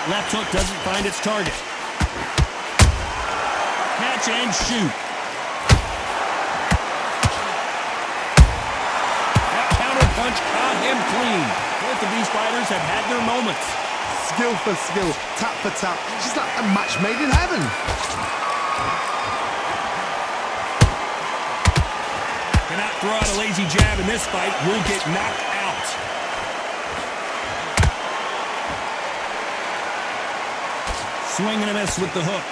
That left hook doesn't find its target. Catch and shoot. That counter punch caught him clean. Both of these fighters have had their moments. Skill for skill, tap for tap. She's like a match made in heaven. Cannot throw out a lazy jab in this fight. Will get knocked out. Swing and a miss with the hook.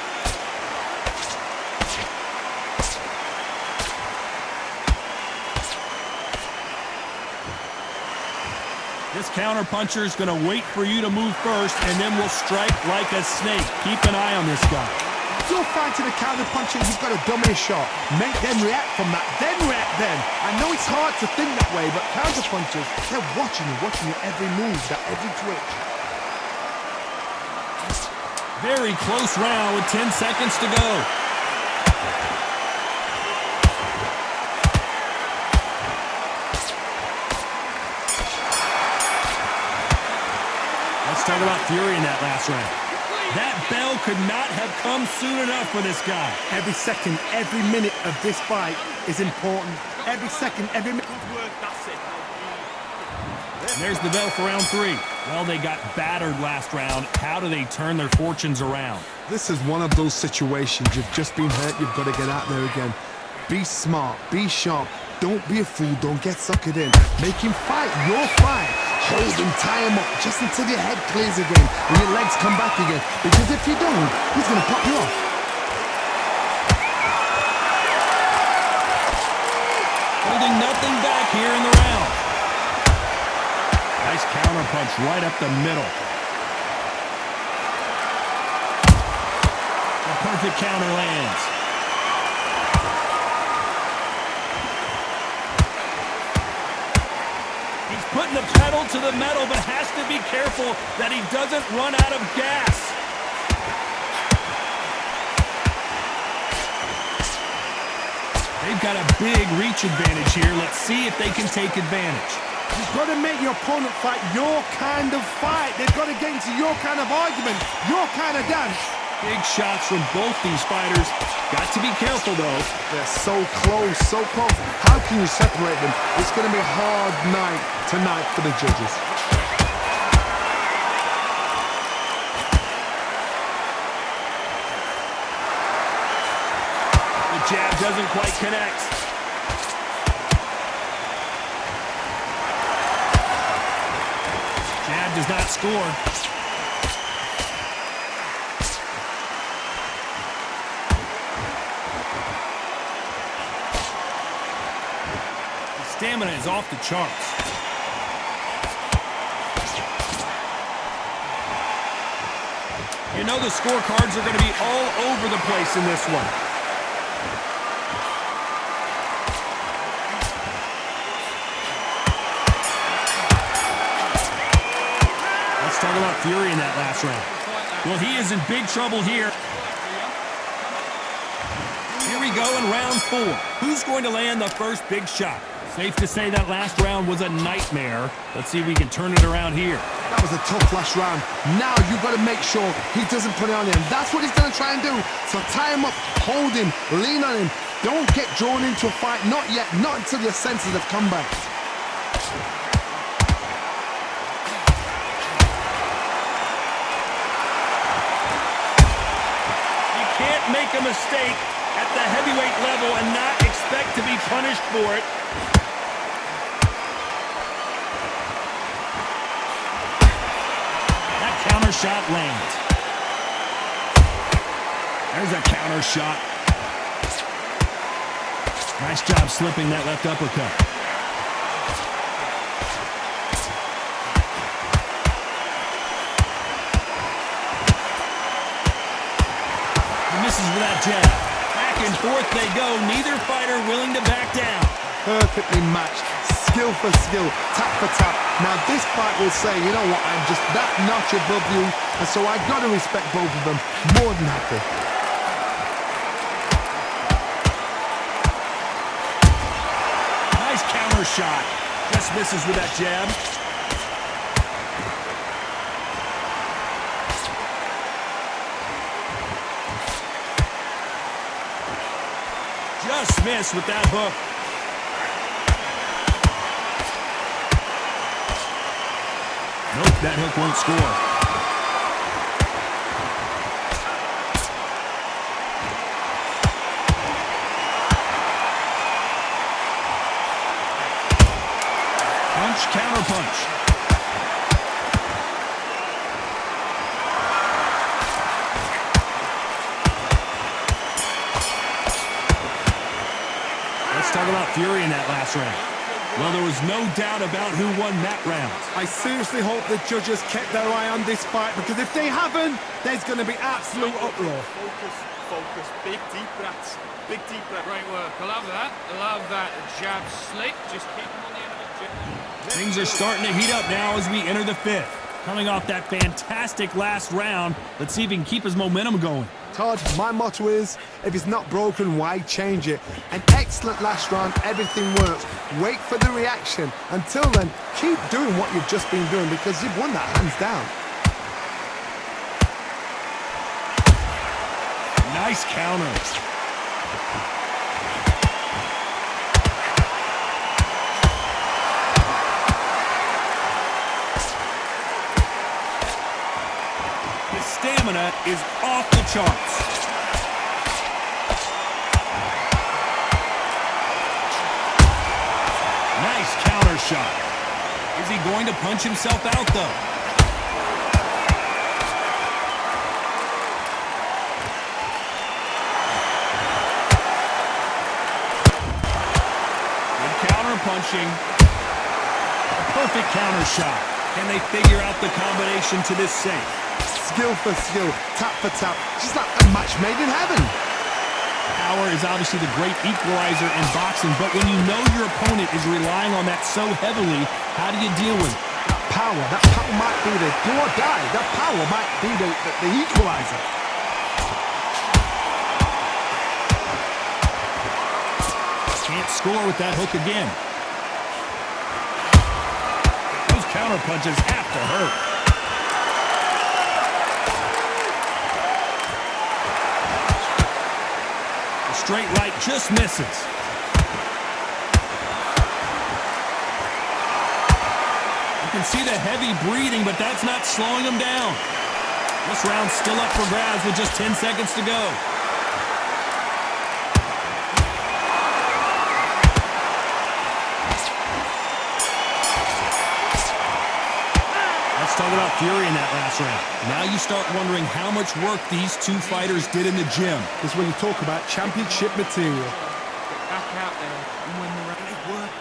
This counter puncher is going to wait for you to move first, and then will strike like a snake. Keep an eye on this guy. If you're fighting a counter puncher, you've got to dummy a shot. Make them react from that, then react then. I know it's hard to think that way, but counter punchers, they're watching you every move, that every twitch. Very close round with 10 seconds to go. Let's talk about fury in that last round. That bell could not have come soon enough for this guy. Every second, every minute of this fight is important. Every second, every minute. There's the bell for round 3. Well, they got battered last round. How do they turn their fortunes around? This is one of those situations. You've just been hurt. You've got to get out there again. Be smart. Be sharp. Don't be a fool. Don't get suckered in. Make him fight your fight. Hold him, tie him up, just until your head clears again and your legs come back again. Because if you don't, he's going to pop you off. Holding nothing back here in the round. Nice counter punch right up the middle. A perfect counter lands. He's putting the pedal to the metal, but has to be careful that he doesn't run out of gas. They've got a big reach advantage here. Let's see if they can take advantage. You've got to make your opponent fight your kind of fight. They've got to get into your kind of argument, your kind of dance. Big shots from both these fighters. Got to be careful, though. They're so close, so close. How can you separate them? It's going to be a hard night tonight for the judges. The jab doesn't quite connect. Jab does not score. Stamina is off the charts. You know the scorecards are going to be all over the place in this one. Let's talk about fury in that last round. Well, he is in big trouble here. Here we go in round 4. Who's going to land the first big shot? Safe to say that last round was a nightmare. Let's see if we can turn it around here. That was a tough last round. Now you've got to make sure he doesn't put it on him. That's what he's going to try and do. So tie him up, hold him, lean on him. Don't get drawn into a fight. Not yet. Not until your senses have come back. You can't make a mistake at the heavyweight level and not expect to be punished for it. Counter shot lands. There's a counter shot. Nice job slipping that left uppercut. He misses with that jab. Back and forth they go. Neither fighter willing to back down. Perfectly matched. Skill for skill, tap for tap. Now this fight will say, you know what, I'm just that notch above you, and so I got to respect both of them. More than happy. Nice counter shot. Just misses with that jab. just missed with that hook. Nope, that hook won't score. Punch, counter punch. Let's talk about Fury in that last round. Well, there was no doubt about who won that round. I seriously hope the judges kept their eye on this fight, because if they haven't, there's going to be absolute uproar. Focus, big deep breaths, big deep breaths. Great work. I love that. I love that. The jab slick. Just keep him on the end of the jab. Things are starting to heat up now as we enter the fifth. Coming off that fantastic last round, let's see if he can keep his momentum going. Todd, my motto is, if it's not broken, why change it? An excellent last round, everything works. Wait for the reaction. Until then, keep doing what you've just been doing, because you've won that hands down. Nice counter. His stamina is off the charts. Nice counter shot. Is he going to punch himself out, though? Good counter punching. A perfect counter shot. Can they figure out the combination to this safe? Skill for skill, tap for tap, just like a match made in heaven. Power is obviously the great equalizer in boxing, but when you know your opponent is relying on that so heavily, how do you deal with it? That power might be the do or die. That power might be the equalizer. Can't score with that hook again. Those counter punches have to hurt. The straight right just misses. You can see the heavy breathing, but that's not slowing him down. This round's still up for grabs with just 10 seconds to go. Let's talk about Fury in that last round. Now you start wondering how much work these two fighters did in the gym. Because when you talk about championship material. Back out there and win the round.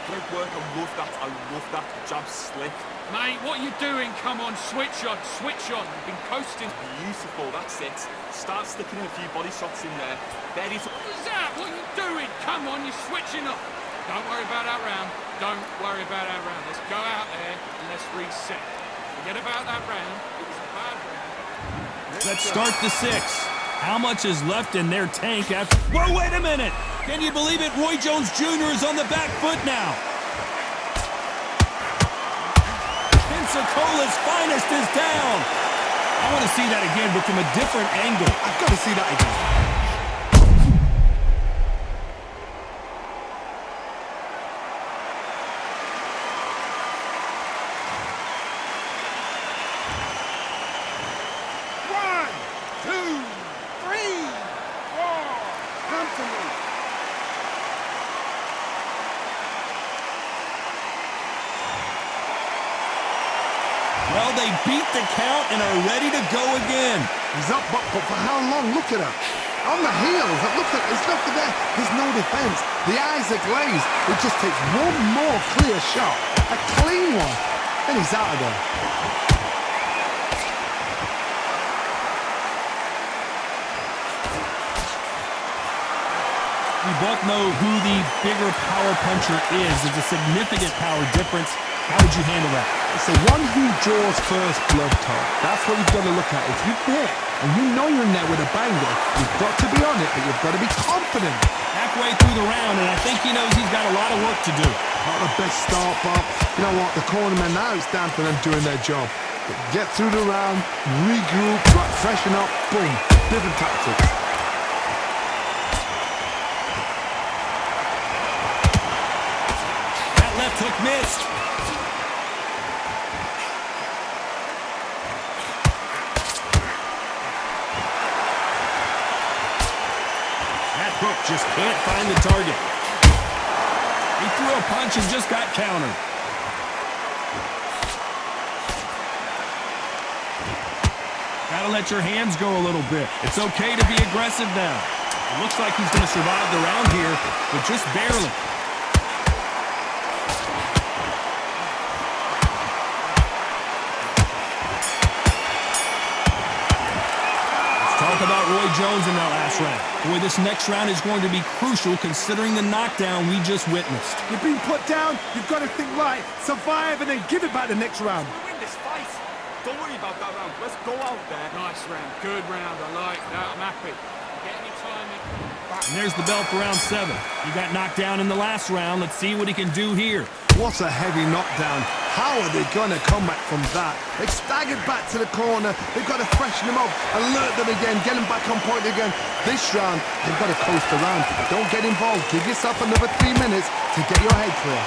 Great work, I love that jab slick. Mate, what are you doing? Come on, switch on, switch on. You've been coasting. Beautiful, that's it. Start sticking a few body shots in there. There is. What is that? What are you doing? Come on, you're switching up. Don't worry about that round. Don't worry about that round. Let's go out there and let's reset. Forget about that round. It was a bad round. Let's start the sixth. How much is left in their tank after... Whoa, wait a minute! Can you believe it? Roy Jones Jr. is on the back foot now. Pensacola's finest is down. I want to see that again, but from a different angle. I've got to see that again. Well, they beat the count and are ready to go again. He's up, but for how long? Look at her. On the heels. Look at, there's nothing there. There's no defense. The eyes are glazed. It just takes one more clear shot. A clean one. And he's out of there. We both know who the bigger power puncher is. There's a significant power difference. How would you handle that? It's the one who draws first blood, Todd. That's what you've got to look at. If you hit and you know you're in there with a banger, you've got to be on it, but you've got to be confident. Halfway through the round, and I think he knows he's got a lot of work to do. Not the best start, but you know what? The cornermen, now it's down to them doing their job. Get through the round, regroup, freshen up, boom. Different tactics. missed. That hook just can't find the target. He threw a punch and just got countered. Gotta let your hands go a little bit. It's okay to be aggressive now. It looks like he's going to survive the round here, but just barely. Talk about Roy Jones in that last round. Boy, this next round is going to be crucial considering the knockdown we just witnessed. You've been put down, you've got to think right, survive and then give it back the next round. We win this fight. Don't worry about that round. Let's go out there. Nice round. Good round. I like that. I'm happy. Get any time in. And there's the belt for round 7. He got knocked down in the last round. Let's see what he can do here. What a heavy knockdown. How are they going to come back from that? They've staggered back to the corner. They've got to freshen them up, alert them again, get them back on point again. This round, they've got to coast around. Don't get involved. Give yourself another 3 minutes to get your head clear.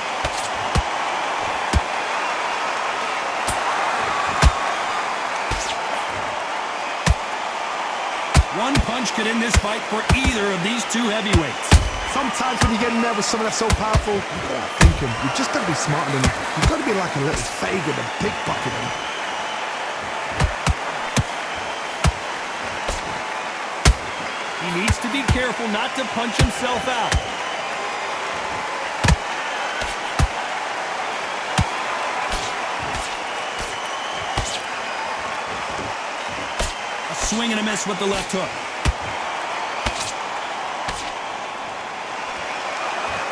One punch could end this fight for either of these two heavyweights. Sometimes when you get in there with someone that's so powerful, you've got to outthink him. You've just got to be smarter than him. You've got to be like a little Fagan and pickpocket him. He needs to be careful not to punch himself out. A swing and a miss with the left hook.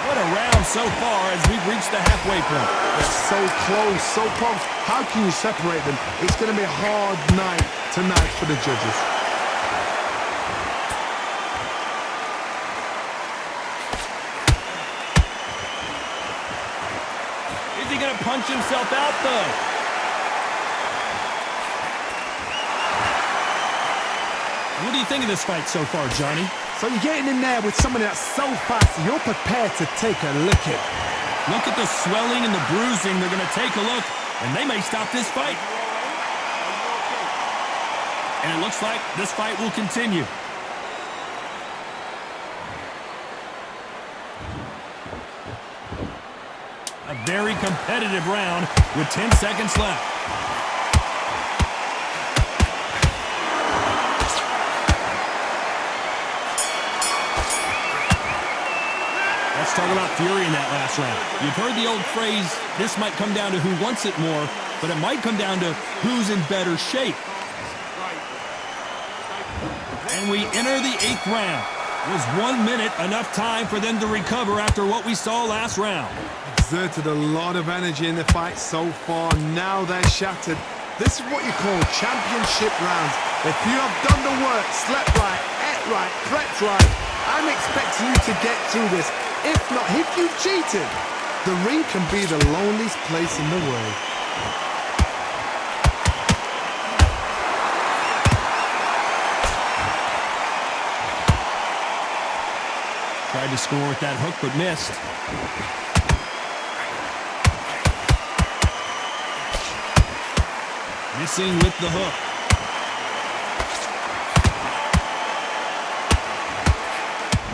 What a round so far as we've reached the halfway point. They're so close, so close. How can you separate them? It's going to be a hard night tonight for the judges. Is he going to punch himself out, though? What do you think of this fight so far, Johnny? So you're getting in there with someone that's so fast, you're prepared to take a licking. Look at the swelling and the bruising. They're going to take a look, and they may stop this fight. And it looks like this fight will continue. A very competitive round with 10 seconds left. Let's talk about fury in that last round. You've heard the old phrase, this might come down to who wants it more, but it might come down to who's in better shape. And we enter the 8th round. Was 1 minute enough time for them to recover after what we saw last round? Exerted a lot of energy in the fight so far. Now they're shattered. This is what you call championship rounds. If you have done the work, slept right, ate right, prepped right, I'm expecting you to get through this. If not, if you cheated, the ring can be the loneliest place in the world. Tried to score with that hook, but missed. Missing with the hook.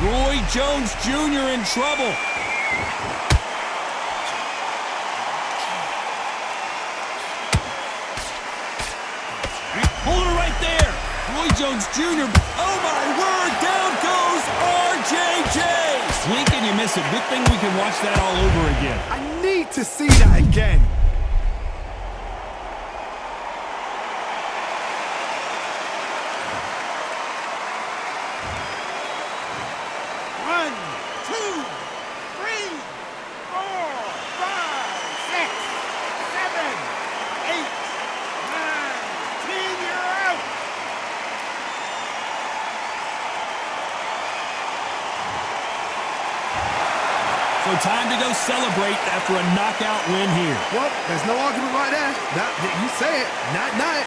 Roy Jones Jr. in trouble. Hold her right there. Roy Jones Jr. Oh my word, down goes RJJ. Blink and you miss it. Good thing we can watch that all over again. I need to see that again. So time to go celebrate after a knockout win here. Well, there's no argument right there. You say it. Night-night.